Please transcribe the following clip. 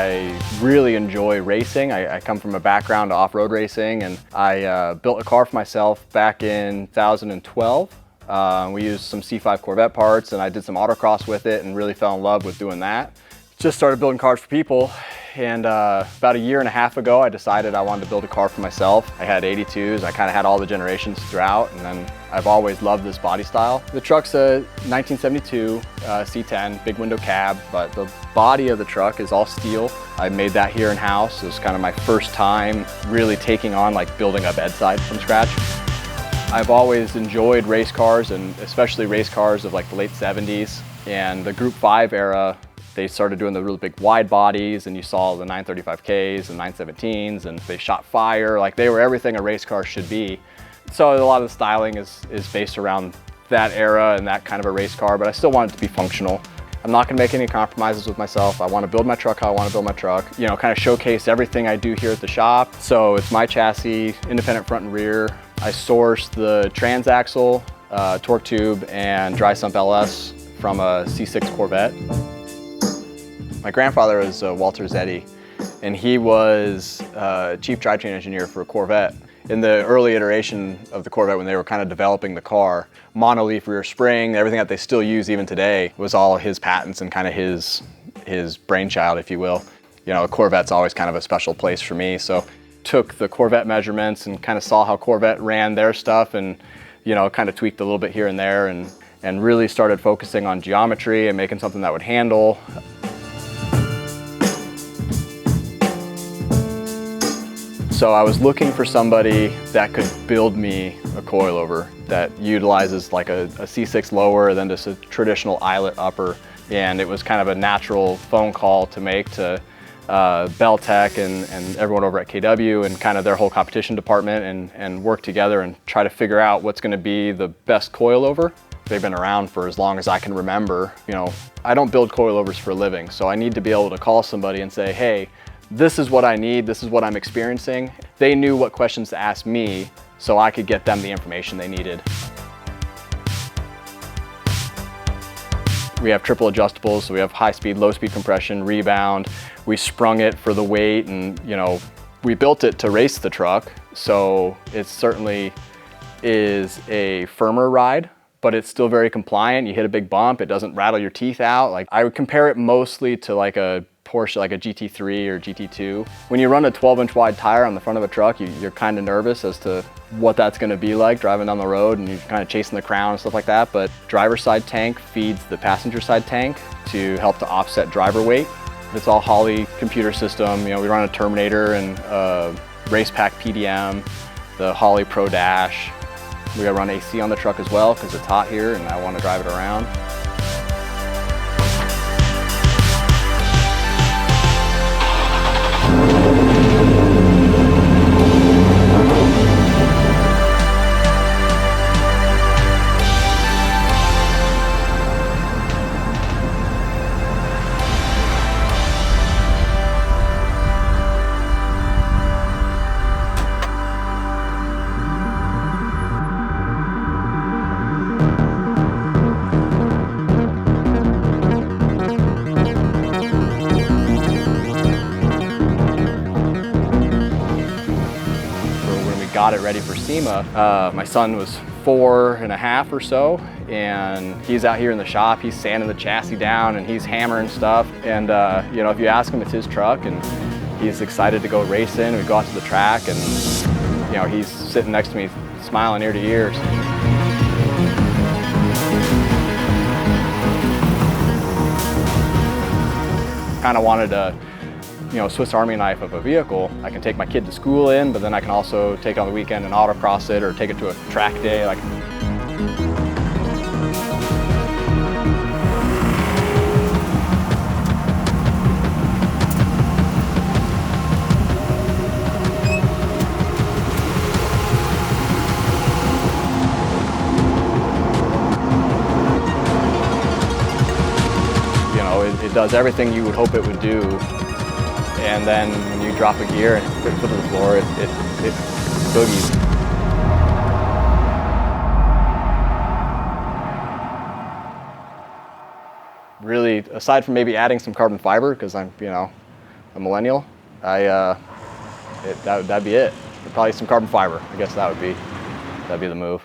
I really enjoy racing. I come from a background of off-road racing, and I built a car for myself back in 2012. We used some C5 Corvette parts, and I did some autocross with it and really fell in love with doing that. Just started building cars for people, and about a year and a half ago I decided I wanted to build a car for myself. I had 82s, I kind of had all the generations throughout, and then I've always loved this body style. The truck's a 1972 C-10, big window cab, but the body of the truck is all steel. I made that here in-house. It was kind of my first time really taking on like building a bedside from scratch. I've always enjoyed race cars, and especially race cars of like the late 70s and the Group 5 era. They started doing the really big wide bodies, and you saw the 935Ks and 917s, and they shot fire. Like, they were everything a race car should be. So a lot of the styling is based around that era and that kind of a race car, but I still want it to be functional. I'm not gonna make any compromises with myself. I wanna build my truck how I wanna build my truck. You know, kind of showcase everything I do here at the shop. So it's my chassis, independent front and rear. I sourced the transaxle, torque tube, and dry sump LS from a C6 Corvette. My grandfather was Walter Zetti, and he was chief drivetrain engineer for a Corvette. In the early iteration of the Corvette, when they were kind of developing the car, monoleaf rear spring, everything that they still use even today, was all his patents and kind of his brainchild, if you will. You know, a Corvette's always kind of a special place for me, so took the Corvette measurements and kind of saw how Corvette ran their stuff, and you know, kind of tweaked a little bit here and there, and really started focusing on geometry and making something that would handle. So I was looking for somebody that could build me a coilover that utilizes like a C6 lower than just a traditional eyelet upper. And it was kind of a natural phone call to make to Belltech and everyone over at KW and kind of their whole competition department, and work together and try to figure out what's going to be the best coilover. They've been around for as long as I can remember. You know, I don't build coilovers for a living, so I need to be able to call somebody and say, hey, this is what I need, this is what I'm experiencing. They knew what questions to ask me, so I could get them the information they needed. We have triple adjustables, so we have high speed, low speed compression, rebound. We sprung it for the weight, and you know, we built it to race the truck, so it certainly is a firmer ride, but it's still very compliant. You hit a big bump, it doesn't rattle your teeth out. Like, I would compare it mostly to like a Porsche, like a GT3 or GT2. When you run a 12-inch wide tire on the front of a truck, you're kind of nervous as to what that's going to be like driving down the road, and you're kind of chasing the crown and stuff like that. But driver's side tank feeds the passenger side tank to help to offset driver weight. It's all Holley computer system. You know, we run a Terminator and Race Pack PDM, the Holley Pro Dash. We run AC on the truck as well because it's hot here and I want to drive it around. Got it ready for SEMA. My son was 4.5 or so, and he's out here in the shop. He's sanding the chassis down and he's hammering stuff. And you know, if you ask him, it's his truck, and he's excited to go racing. We go out to the track, and you know, he's sitting next to me, smiling ear to ear. Kind of wanted to, you know, Swiss Army knife of a vehicle. I can take my kid to school in, but then I can also take it on the weekend and autocross it, or take it to a track day. Like, you know, it does everything you would hope it would do. And then when you drop a gear and put it to the floor, it boogies. Really, aside from maybe adding some carbon fiber, because I'm, you know, a millennial, that'd be it. Probably some carbon fiber. I guess that'd be the move.